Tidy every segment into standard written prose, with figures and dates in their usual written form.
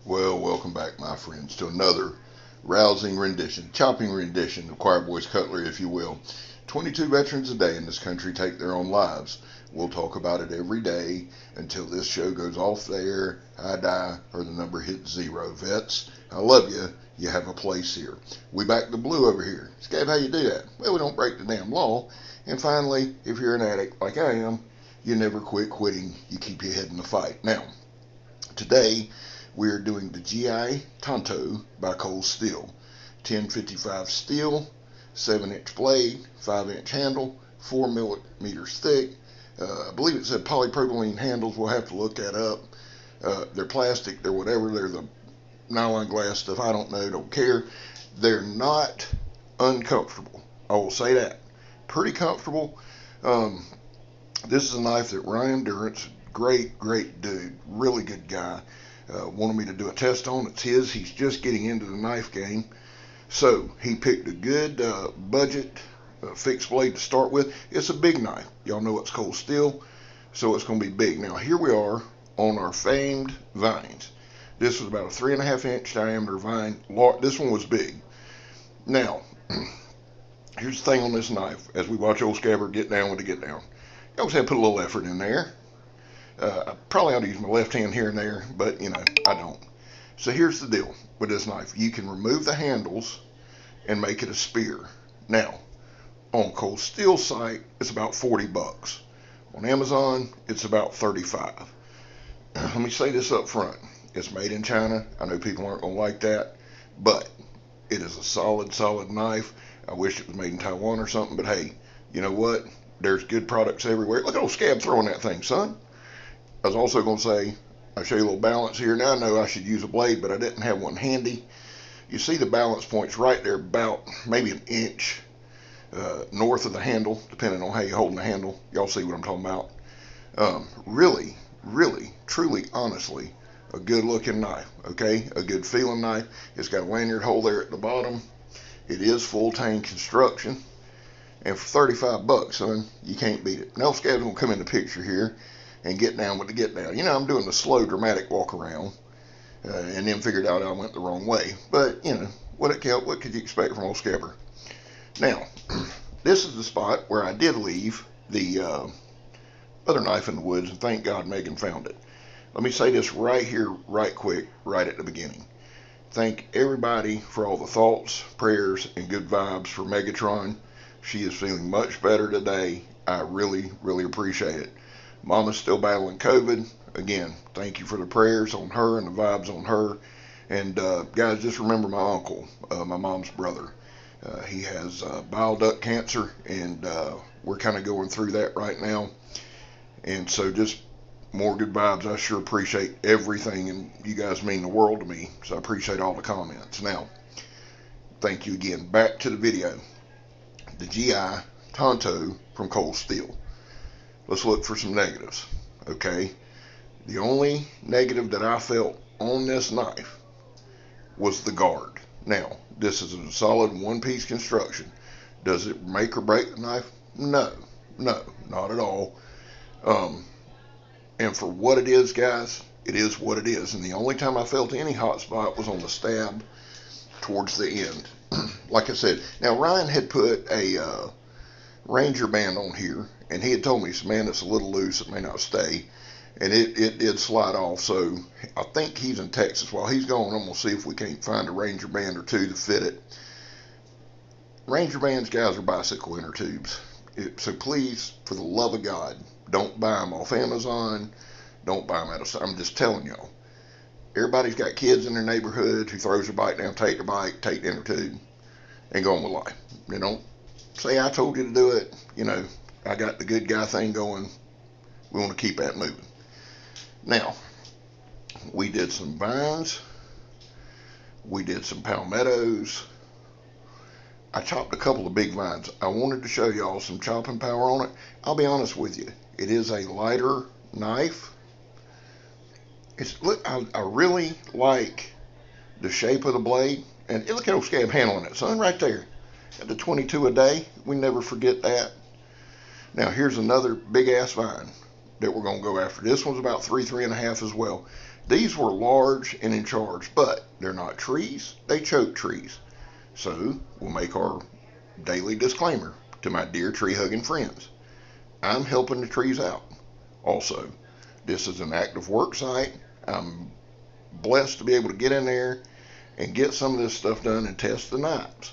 Well, welcome back, my friends, to another rousing rendition, chopping rendition of Choir Boys Cutlery, if you will. 22 veterans a day in this country take their own lives. We'll talk about it every day until this show goes off the air, I die, or the number hits zero. Vets, I love you. You have a place here. We back the blue over here. Scab, how you do that? Well, we don't break the damn law. And finally, if you're an addict like I am, you never quit quitting. You keep your head in the fight. Now, today we are doing the GI TANTO by Cold Steel. 1055 steel, 7-inch blade, 5-inch handle, 4 millimeters thick. I believe it said polypropylene handles. We'll have to look that up. They're plastic, they're whatever, they're the nylon glass stuff. I don't know, don't care. They're not uncomfortable. I will say that. Pretty comfortable. This is a knife that Ryan Durrance, great dude, really good guy, wanted me to do a test on. It's his. He's just getting into the knife game. So he picked a good budget fixed blade to start with. It's a big knife. Y'all know it's cold steel, so it's going to be big. Now here we are on our famed vines. This was about a 3.5-inch diameter vine. This one was big. Now, here's the thing on this knife. As we watch old Scabber get down with the get down, you always have to put a little effort in there. I probably ought to use my left hand here and there, but I don't. So here's the deal with this knife. You can remove the handles and make it a spear. Now, on Cold Steel site, it's about 40 bucks. On Amazon, it's about 35. Let me say this up front. It's made in China. I know people aren't going to like that, but it is a solid knife. I wish it was made in Taiwan or something, but hey, you know what? There's good products everywhere. Look at old Scab throwing that thing, son. I was also going to say, I'll show you a little balance here. Now I know I should use a blade, but I didn't have one handy. You see the balance points right there, about maybe an inch north of the handle, depending on how you're holding the handle. Y'all see what I'm talking about. Really, truly, honestly, a good looking knife, okay? A good feeling knife. It's got a lanyard hole there at the bottom. It is full tang construction. And for 35 bucks, son, you can't beat it. Now Scab's going to come in the picture here and get down with the get down. I'm doing the slow, dramatic walk around, and then figured out I went the wrong way. But, what could you expect from old Scabber? Now, this is the spot where I did leave the other knife in the woods, and thank God Megan found it. Let me say this right here, right quick, right at the beginning. Thank everybody for all the thoughts, prayers, and good vibes for Megatron. She is feeling much better today. I really appreciate it. Mama's still battling COVID. Again, thank you for the prayers on her and the vibes on her. And guys, just remember my uncle, my mom's brother. He has bile duct cancer, and we're kind of going through that right now. And so just more good vibes. I sure appreciate everything, and you guys mean the world to me. So I appreciate all the comments. Now, thank you again. Back to the video. The GI TANTO from Cold Steel. Let's look for some negatives, okay? The only negative that I felt on this knife was the guard. Now, this is a solid one-piece construction. Does it make or break the knife? No, not at all. And for what it is, guys, it is what it is. And the only time I felt any hot spot was on the stab towards the end. Like I said, now Ryan had put a Ranger band on here, and he had told me, man, it's a little loose, it may not stay, and it did slide off. So I think he's in Texas. While he's gone, I'm gonna see if we can't find a Ranger band or two to fit it. Ranger bands, guys, are bicycle inner tubes. So please, for the love of God, don't buy them off Amazon. Don't buy them out of. I'm just telling y'all. Everybody's got kids in their neighborhood who throws their bike down, take their bike, take the inner tube, and go on with life. They don't say I told you to do it. I got the good guy thing going. We want to keep that moving. Now, we did some vines. We did some palmettos. I chopped a couple of big vines. I wanted to show y'all some chopping power on it. I'll be honest with you. It is a lighter knife. Look, I really like the shape of the blade. And look at old Scab handling it, son, right there. At the 22 a day. We never forget that. Now, here's another big-ass vine that we're going to go after. This one's about 3.5 as well. These were large and in charge, but they're not trees. They choke trees. So we'll make our daily disclaimer to my dear tree hugging friends. I'm helping the trees out. Also, this is an active work site. I'm blessed to be able to get in there and get some of this stuff done and test the knives.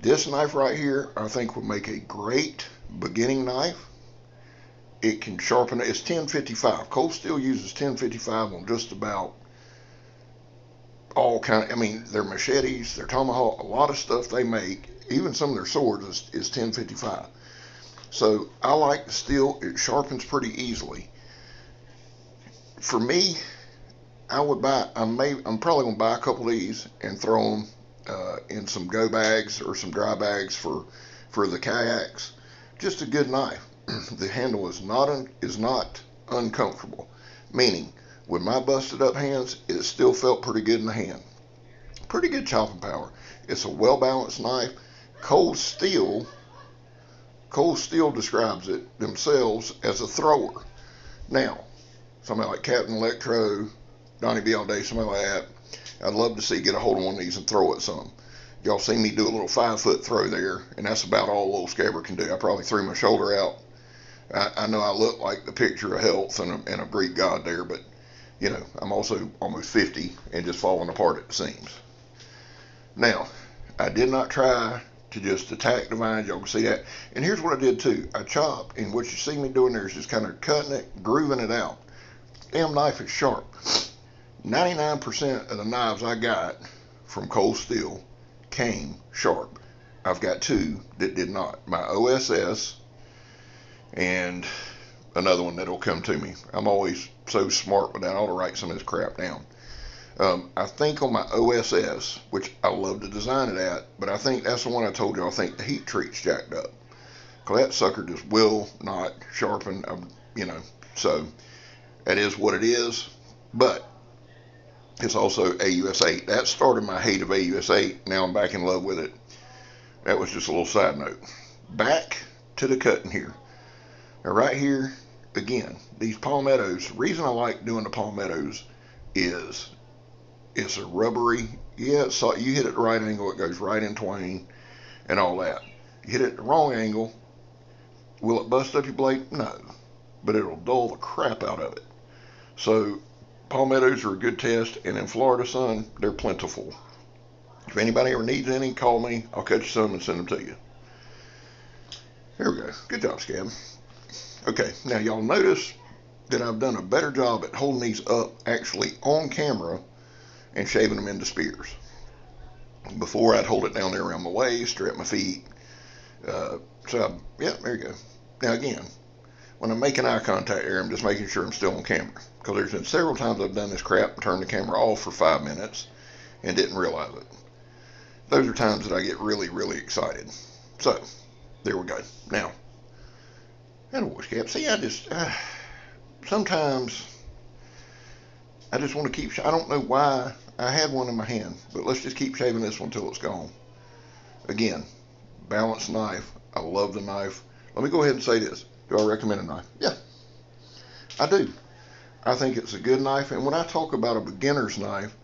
This knife right here, I think would make a great beginning knife. It can sharpen it. It's 1055. Cold Steel uses 1055 on just about all kind of, I mean, their machetes, their tomahawk, a lot of stuff they make, even some of their swords is 1055. So I like the steel. It sharpens pretty easily. For me, I'm probably gonna buy a couple of these and throw them in some go bags or some dry bags for the kayaks. Just a good knife. The handle is not uncomfortable, meaning with my busted up hands, it still felt pretty good in the hand. Pretty good chopping power. It's a well balanced knife. Cold Steel describes it themselves as a thrower. Now, somebody like Captain Electro, Donnie B all day, somebody like that, I'd love to see get a hold of one of these and throw it some. Y'all see me do a little 5-foot throw there, and that's about all little Scabber can do. I probably threw my shoulder out. I know I look like the picture of health and a Greek god there, but you know, I'm also almost 50 and just falling apart at the seams. Now, I did not try to just attack the vines. Y'all can see that. And here's what I did too. I chopped, and what you see me doing there is just kind of cutting it, grooving it out. Damn knife is sharp. 99% of the knives I got from Cold Steel came sharp. I've got two that did not. My OSS and another one that'll come to me. I'm always so smart with that. I ought to write some of this crap down. I think on my OSS, which I love to design it at, but I think that's the one I told you I think the heat treat's jacked up. Because that sucker just will not sharpen, you know. So that is what it is. But it's also AUS 8. That started my hate of AUS 8. Now I'm back in love with it. That was just a little side note. Back to the cutting here. Now right here, again, these palmettos, the reason I like doing the palmettos is it's a rubbery, yeah, so you hit it at the right angle, it goes right in twain and all that. You hit it at the wrong angle, will it bust up your blade? No, but it'll dull the crap out of it. So palmettos are a good test, and in Florida, son, they're plentiful. If anybody ever needs any, call me. I'll catch some and send them to you. Here we go. Good job, Scab. Okay, now y'all notice that I've done a better job at holding these up actually on camera and shaving them into spears. Before, I'd hold it down there around my waist or at my feet. Yeah, there you go. Now again, when I'm making eye contact there, I'm just making sure I'm still on camera. Because there's been several times I've done this crap and turned the camera off for 5 minutes and didn't realize it. Those are times that I get really, really excited. So, there we go. Now, that Scab. See, sometimes I just want to keep, I don't know why I had one in my hand, but let's just keep shaving this one until it's gone. Again, balanced knife. I love the knife. Let me go ahead and say this. Do I recommend a knife? Yeah, I do. I think it's a good knife, and when I talk about a beginner's knife,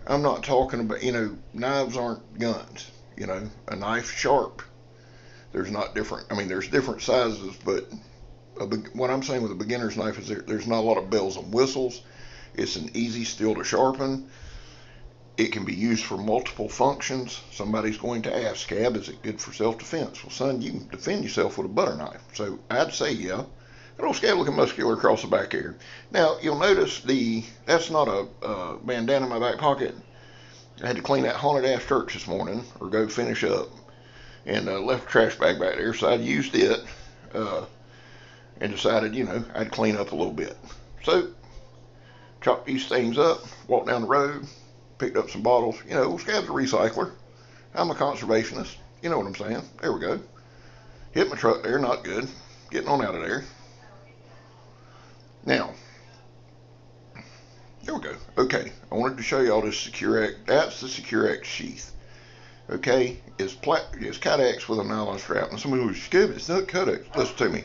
I'm not talking about, knives aren't guns. A knife sharp. There's different sizes, but what I'm saying with a beginner's knife is there's not a lot of bells and whistles. It's an easy steel to sharpen. It can be used for multiple functions. Somebody's going to ask, Scab, is it good for self-defense? Well, son, you can defend yourself with a butter knife. So I'd say, yeah. That old Scab looking muscular across the back here. Now, you'll notice that's not a bandana in my back pocket. I had to clean that haunted ass church this morning, or go finish up, and left a trash bag back there. So I used it and decided, I'd clean up a little bit. So, chopped these things up, walked down the road, picked up some bottles. Scab's a recycler. I'm a conservationist. You know what I'm saying? There we go. Hit my truck there, not good. Getting on out of there. Now, there we go. Okay, I wanted to show y'all this Secure-X. That's the Secure-X sheath. Okay, it's Kydex with a nylon strap. And somebody was Scab, it's not Kydex. Listen to me.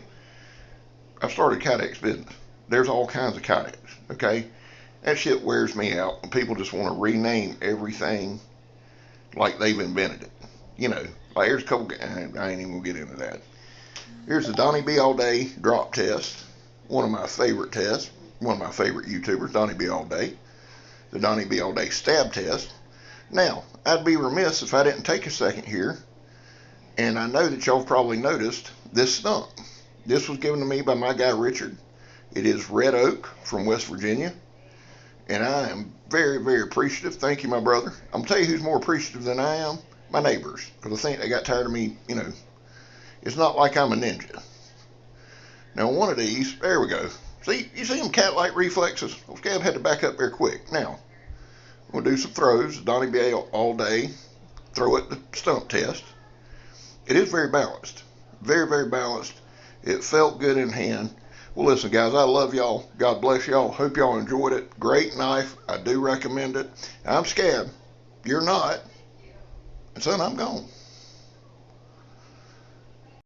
I've started a Kydex business. There's all kinds of Kydex. Okay, That shit wears me out when people just want to rename everything like they've invented it. You know, like here's a couple, I ain't even gonna get into that. Here's the Donnie B All Day drop test, one of my favorite tests, one of my favorite YouTubers, Donnie B All Day. The Donnie B All Day stab test. Now, I'd be remiss if I didn't take a second here, and I know that y'all have probably noticed this stump. This was given to me by my guy Richard. It is red oak from West Virginia, and I am very, very appreciative. Thank you, my brother. I'm gonna tell you who's more appreciative than I am. My neighbors, because I think they got tired of me, you know. It's not like I'm a ninja. Now, one of these, there we go. See, you see them cat-like reflexes? Well, Scab had to back up there quick. Now, we'll do some throws. Donnie B All Day, throw it, the stump test. It is very balanced. Very, very balanced. It felt good in hand. Well, listen, guys, I love y'all. God bless y'all. Hope y'all enjoyed it. Great knife. I do recommend it. I'm Scab. You're not. And son, I'm gone.